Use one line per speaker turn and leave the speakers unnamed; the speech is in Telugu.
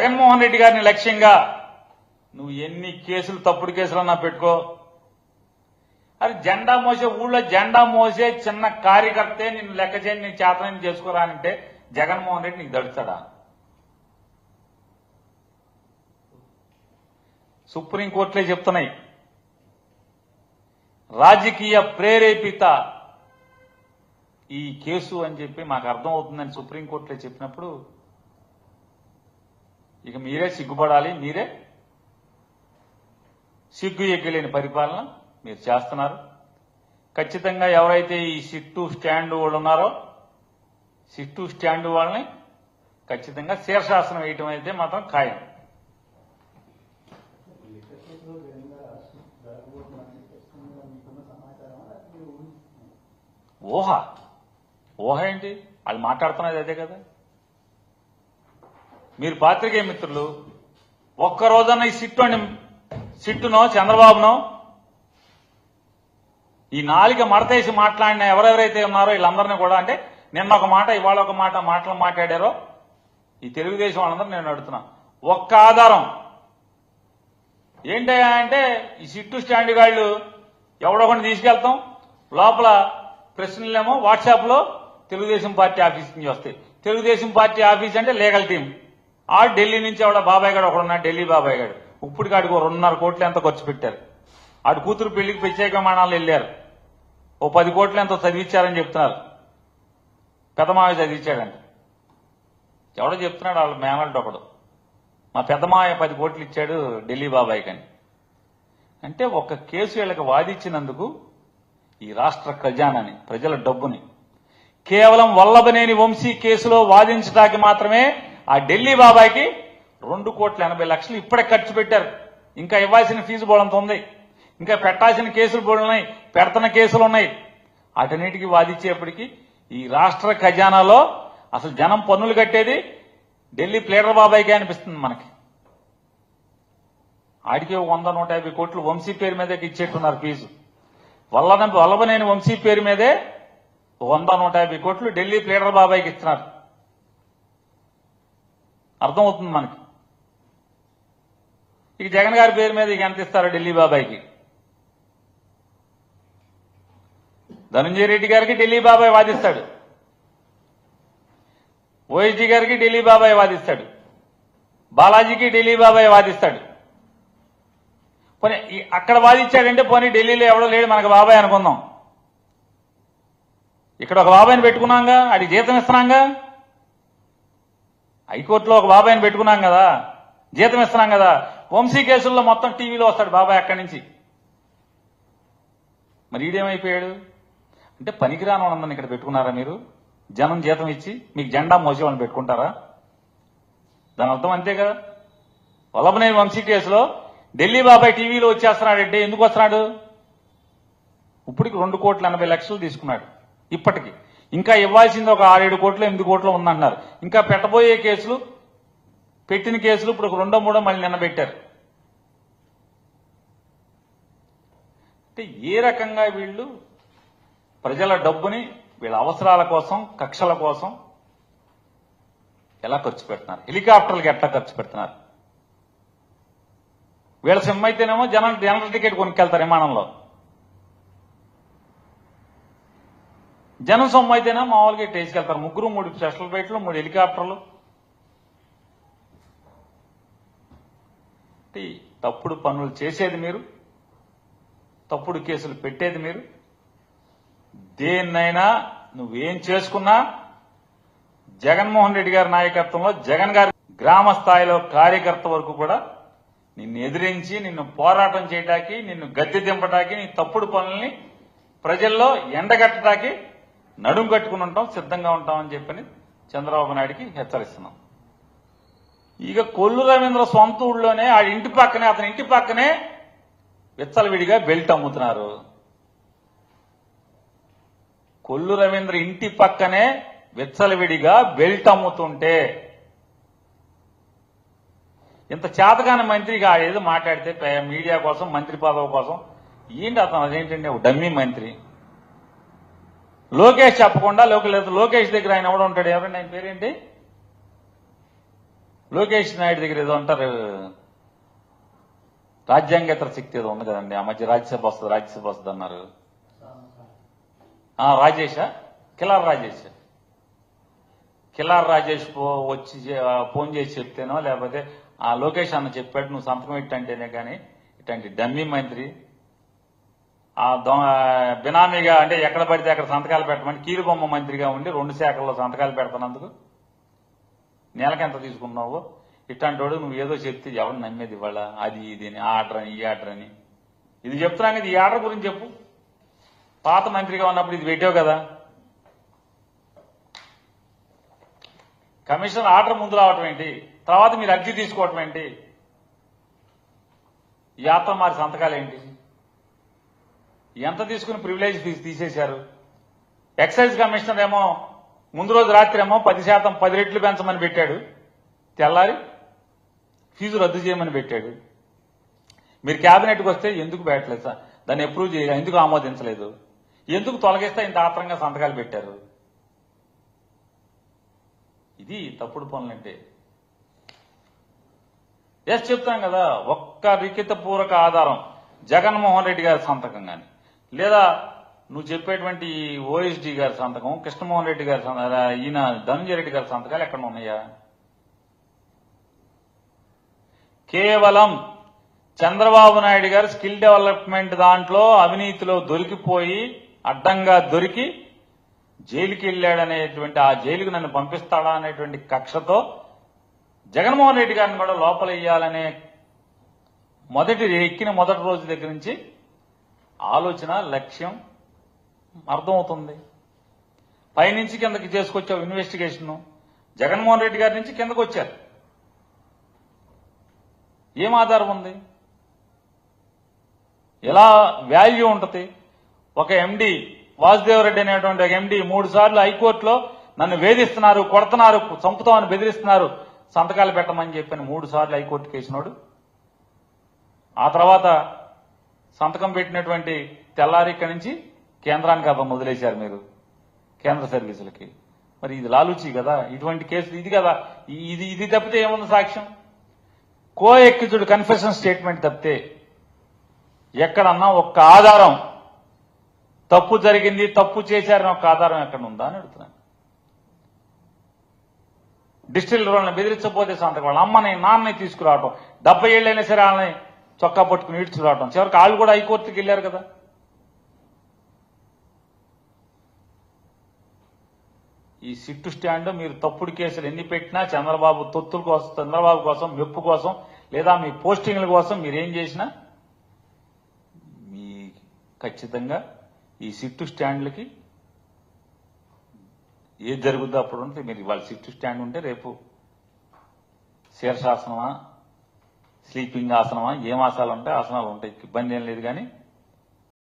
జగన్మోహన్ రెడ్డి గారిని లక్ష్యంగా నువ్వు ఎన్ని కేసులు తప్పుడు కేసులన్నా పెట్టుకో, అది జెండా మోసే ఊళ్ళో జెండా మోసే చిన్న కార్యకర్తే నిన్ను లెక్క చేయని నీ చేతనని చేసుకోరానంటే జగన్మోహన్ రెడ్డి నీకు దడుస్తాడా? సుప్రీంకోర్టులే చెప్తున్నాయి, రాజకీయ ప్రేరేపిత ఈ కేసు అని చెప్పి మాకు అర్థం అవుతుందని సుప్రీంకోర్టులే చెప్పినప్పుడు ఇక మీరే సిగ్గుపడాలి. మీరే సిగ్గు ఎగ్గలేని పరిపాలన మీరు చేస్తున్నారు. ఖచ్చితంగా ఎవరైతే ఈ సిట్టు స్టాండ్ వాళ్ళు ఉన్నారో సిట్టు స్టాండ్ వాళ్ళని ఖచ్చితంగా శీర్షాసనం వేయటం అయితే మాత్రం ఖాయం. ఊహ ఏంటి? వాళ్ళు మాట్లాడుతున్నది అదే కదా. మీరు పాత్రికేయ మిత్రులు ఒక్కరోజన్న ఈ సిట్టునో చంద్రబాబునో ఈ నాలుక మడతేసి మాట్లాడిన ఎవరెవరైతే ఉన్నారో వీళ్ళందరినీ కూడా, అంటే నిన్న ఒక మాట ఇవాళ ఒక మాట మాటలు మాట్లాడారో ఈ తెలుగుదేశం వాళ్ళందరూ నేను అడుగుతున్నా, ఒక్క ఆధారం ఏంటయ్యా అంటే ఈ సిట్టు స్టాండ్ గాళ్ళు ఎవడొకరిని తీసుకెళ్తాం, లోపల ప్రశ్నలేమో వాట్సాప్ లో తెలుగుదేశం పార్టీ ఆఫీస్ నుంచి వస్తాయి. తెలుగుదేశం పార్టీ ఆఫీస్ అంటే లీగల్ టీం. ఆ ఢిల్లీ నుంచి ఎవడ బాబాయ్ గారు ఒకడున్నాడు, ఢిల్లీ బాబాయ్ గారు ఇప్పుడు కాడికి 2.5 కోట్లు ఎంతో ఖర్చు పెట్టారు. ఆడు కూతురు పెళ్లికి ప్రత్యేక విమానాలు వెళ్ళారు. 10 కోట్లు ఎంతో చదివించారని చెప్తున్నారు. పెద్దమావయ్య చదివించాడంట. ఎవడో చెప్తున్నాడు వాళ్ళ మేనల్ట్ ఒకడు, మా పెద్దమావయ్య 10 కోట్లు ఇచ్చాడు ఢిల్లీ బాబాయ్ కని. అంటే ఒక కేసు వీళ్ళకి వాదించినందుకు ఈ రాష్ట్ర ఖజానాని ప్రజల డబ్బుని కేవలం వల్లభనేని వంశీ కేసులో వాదించడానికి మాత్రమే ఆ ఢిల్లీ బాబాయ్కి 2,80,00,000 ఇప్పుడే ఖర్చు పెట్టారు. ఇంకా ఇవ్వాల్సిన ఫీజు బోళంత ఉంది, ఇంకా పెట్టాల్సిన కేసులు బోళున్నాయి, పెడుతున్న కేసులు ఉన్నాయి. అటన్నిటికీ వాదించేప్పటికీ ఈ రాష్ట్ర ఖజానాలో అసలు జనం పన్నులు కట్టేది ఢిల్లీ ప్లేడర్ బాబాయ్కే అనిపిస్తుంది మనకి. ఆడికి 100-150 కోట్లు వంశీ పేరు మీదే ఇచ్చేట్టున్నారు ఫీజు. వల్లభనేని వంశీ పేరు మీదే 100-150 కోట్లు ఢిల్లీ ప్లేడర్ బాబాయ్కి ఇస్తున్నారు. అర్థమవుతుంది మనకి. ఇక జగన్ గారి పేరు మీద ఇక ఎంత ఇస్తారో ఢిల్లీ బాబాయ్కి. ధనంజయ రెడ్డి గారికి ఢిల్లీ బాబాయ్ వాదిస్తాడు, ఓఎస్డీ గారికి ఢిల్లీ బాబాయ్ వాదిస్తాడు, బాలాజీకి ఢిల్లీ బాబాయ్ వాదిస్తాడు. పోనీ అక్కడ వాదించాడంటే పోనీ ఢిల్లీలో ఎవడో లేడు మనకు బాబాయ్ అనుకుందాం. ఇక్కడ ఒక బాబాయ్ని పెట్టుకున్నాంగా, ఆడికి జీతం ఇస్తున్నాంగా. హైకోర్టులో ఒక బాబాయ్ని పెట్టుకున్నాం కదా, జీతం ఇస్తున్నాం కదా. వంశీ కేసుల్లో మొత్తం టీవీలో వస్తాడు బాబాయ్ అక్కడి నుంచి. మరి ఈడేమైపోయాడు అంటే పనికిరాని వాళ్ళందరినీ ఇక్కడ పెట్టుకున్నారా మీరు? జనం జీతం ఇచ్చి మీకు జెండా మోసేవాళ్ళని పెట్టుకుంటారా? దాని అర్థం అంతే కదా. వల్లభనేని వంశీ కేసులో ఢిల్లీ బాబాయ్ టీవీలో వచ్చేస్తున్నాడంటే ఎందుకు వస్తున్నాడు? ఇప్పటికి 2,80,00,000 తీసుకున్నాడు. ఇప్పటికి ఇంకా ఇవ్వాల్సింది ఒక 6-7 కోట్లు 8 కోట్లు ఉందంటున్నారు. ఇంకా పెట్టబోయే కేసులు, పెట్టిన కేసులు ఇప్పుడు 2-3 మళ్ళీ నిన్న పెట్టారు. అంటే ఏ రకంగా వీళ్ళు ప్రజల డబ్బుని వీళ్ళ అవసరాల కోసం, కక్షల కోసం ఎలా ఖర్చు పెడుతున్నారు, హెలికాప్టర్లకి ఎట్లా ఖర్చు పెడుతున్నారు. వీళ్ళ సిమ్ అయితేనేమో జనరల్ టికెట్ కొనుక్కెళ్తారు విమానంలో, జనం సొమ్ము అయితేనే మామూలుగా ఇట్లా వేసుకెళ్తారు. 3 స్పెషల్ ఫ్లైట్లు, 3 హెలికాప్టర్లు. తప్పుడు పనులు చేసేది మీరు, తప్పుడు కేసులు పెట్టేది మీరు. దేన్నైనా నువ్వేం చేసుకున్నా జగన్మోహన్ రెడ్డి గారి నాయకత్వంలో, జగన్ గారి గ్రామ స్థాయిలో కార్యకర్త వరకు కూడా నిన్ను ఎదిరించి, నిన్ను పోరాటం చేయడానికి, నిన్ను గద్దె దింపడానికి, నీ తప్పుడు పనుల్ని ప్రజల్లో ఎండగట్టడానికి నడుం కట్టుకుని ఉంటాం, సిద్ధంగా ఉంటామని చెప్పని చంద్రబాబు నాయుడికి హెచ్చరిస్తున్నాం. ఇక కొల్లు రవీంద్ర సొంత ఊళ్ళోనే ఆ ఇంటి పక్కనే, అతని ఇంటి పక్కనే విచ్చలవిడిగా బెల్ట్ అమ్ముతున్నారు. కొల్లు రవీంద్ర ఇంటి పక్కనే విచ్చలవిడిగా బెల్ట్ అమ్ముతుంటే ఇంత చేతగాని మంత్రిగా ఏదో మాట్లాడితే మీడియా కోసం, మంత్రి పదవి కోసం ఏంటి అతను? అదేంటండి ఒక డమ్మీ మంత్రి. లోకేష్ చెప్పకుండా లోకేష్ దగ్గర ఆయన ఎవడు ఉంటాడు? ఎవరండి ఆయన పేరేంటి? లోకేష్ నాయుడు దగ్గర ఏదో అంటారు, రాజ్యాంగేతర శక్తి ఏదో ఉంది కదండి, ఆ మధ్య రాజ్యసభ వస్తుంది అన్నారు. రాజేషా, కిలార్ రాజేష్ వచ్చి ఫోన్ చేసి చెప్తేనో, లేకపోతే ఆ లోకేష్ అన్న చెప్పాడు నువ్వు సంతకం ఇట్టంటేనే కానీ ఇట్లాంటి డమ్మీ మంత్రి ఆ బినామీగా అంటే ఎక్కడ పడితే అక్కడ సంతకాలు పెట్టమని కీలుబొమ్మ మంత్రిగా ఉండి 2 శాఖల్లో సంతకాలు పెడుతున్నందుకు నెలకి ఎంత తీసుకున్నావు? ఇట్లాంటి వాడు నువ్వు ఏదో చెప్తే ఎవరు నమ్మేది ఇవాళ? అది ఇది అని, ఆర్డర్ అని, ఈ ఆర్డర్ అని. ఇది చెప్తున్నాను, ఇది ఈ ఆర్డర్ గురించి చెప్పు. పాత మంత్రిగా ఉన్నప్పుడు ఇది పెట్టావు కదా. కమిషనర్ ఆర్డర్ ముందు రావటం ఏంటి, తర్వాత మీరు అర్జీ తీసుకోవటం ఏంటి, యాత్ర మారి సంతకాలు ఏంటి? ఎంత తీసుకుని ప్రివిలేజ్ ఫీజు తీసేశారు. ఎక్సైజ్ కమిషనర్ ఏమో ముందు రోజు రాత్రి ఏమో 10% 10 రెట్లు పెంచమని పెట్టాడు, తెల్లారి ఫీజు రద్దు చేయమని పెట్టాడు. మీరు క్యాబినెట్కి వస్తే ఎందుకు పెట్టలేదు సార్, దాన్ని అప్రూవ్ చేయలేదు, ఎందుకు ఆమోదించలేదు, ఎందుకు తొలగిస్తే ఇంత ఆత్రంగా సంతకాలు పెట్టారు? ఇది తప్పుడు పనులంటే. ఎస్ చెప్తాం కదా, ఒక్క లిఖితపూర్వక ఆధారం జగన్మోహన్ రెడ్డి గారి సంతకం కానీ, లేదా నువ్వు చెప్పేటువంటి ఓఎస్డీ గారి సంతకం, కృష్ణమోహన్ రెడ్డి గారి ఈయన ధనంజయ రెడ్డి గారి సంతకాలు ఎక్కడ ఉన్నాయా? కేవలం చంద్రబాబు నాయుడు గారు స్కిల్ డెవలప్మెంట్ దాంట్లో అవినీతిలో దొరికిపోయి అడ్డంగా దొరికి జైలుకి వెళ్ళాడనేటువంటి, ఆ జైలుకు నన్ను పంపిస్తాడా అనేటువంటి కక్షతో జగన్మోహన్ రెడ్డి గారిని కూడా లోపల వేయాలనే ఎక్కిన మొదటి రోజు దగ్గర నుంచి ఆలోచన, లక్ష్యం అర్థమవుతుంది. పైనుంచి కిందకి చేసుకొచ్చావు ఇన్వెస్టిగేషన్, జగన్మోహన్ రెడ్డి గారి నుంచి కిందకు వచ్చారు. ఏం ఆధారం ఉంది? ఎలా వాల్యూ ఉంటుంది? ఒక ఎండి వాసుదేవరెడ్డి అనేటువంటి ఒక ఎండి 3 సార్లు హైకోర్టులో నన్ను వేధిస్తున్నారు, కొడుతున్నారు, చంపుతామని బెదిరిస్తున్నారు, సంతకాలు పెట్టమని చెప్పని 3 సార్లు హైకోర్టు కేసినోడు. ఆ తర్వాత సంతకం పెట్టినటువంటి తెల్లారి ఇక్కడి నుంచి కేంద్రానికి అర్థం వదిలేశారు మీరు, కేంద్ర సర్వీసులకి. మరి ఇది లాలూచి కదా, ఇటువంటి కేసులు ఇది కదా. ఇది తప్పితే ఏముంది సాక్ష్యం? కో ఎక్కిజుడు కన్ఫెషన్ స్టేట్మెంట్ తప్పితే ఎక్కడన్నా ఒక్క ఆధారం, తప్పు జరిగింది, తప్పు చేశారని ఒక ఆధారం ఎక్కడ ఉందా అని అడుగుతున్నాను. డిస్టిలరీలను బెదిరించకపోతే సంతకం, వాళ్ళ అమ్మని నాన్నని తీసుకురావటం, 70 ఏళ్ళైనా సరే వాళ్ళని చొక్కా పట్టుకుని ఈడ్చుకురావటం, చివరికి వాళ్ళు కూడా హైకోర్టుకి వెళ్ళారు కదా. ఈ సిట్టు స్టాండ్ మీరు తప్పుడు కేసులు ఎన్ని పెట్టినా చంద్రబాబు తొత్తుల కోసం, చంద్రబాబు కోసం, మెప్పు కోసం, లేదా మీ పోస్టింగ్ల కోసం మీరేం చేసినా మీ ఖచ్చితంగా ఈ సిట్టు స్టాండ్లకి ఏది జరుగుద్దో అప్పుడు ఉంటే, మీరు ఇవాళ సిట్టు స్టాండ్ ఉంటే రేపు శీర్షాసనమా, స్లీపింగ్ ఆసనమా, ఏం ఆసనాలు ఉంటాయి, ఆసనాలు ఉంటాయి, ఇబ్బంది ఏం లేదు. కానీ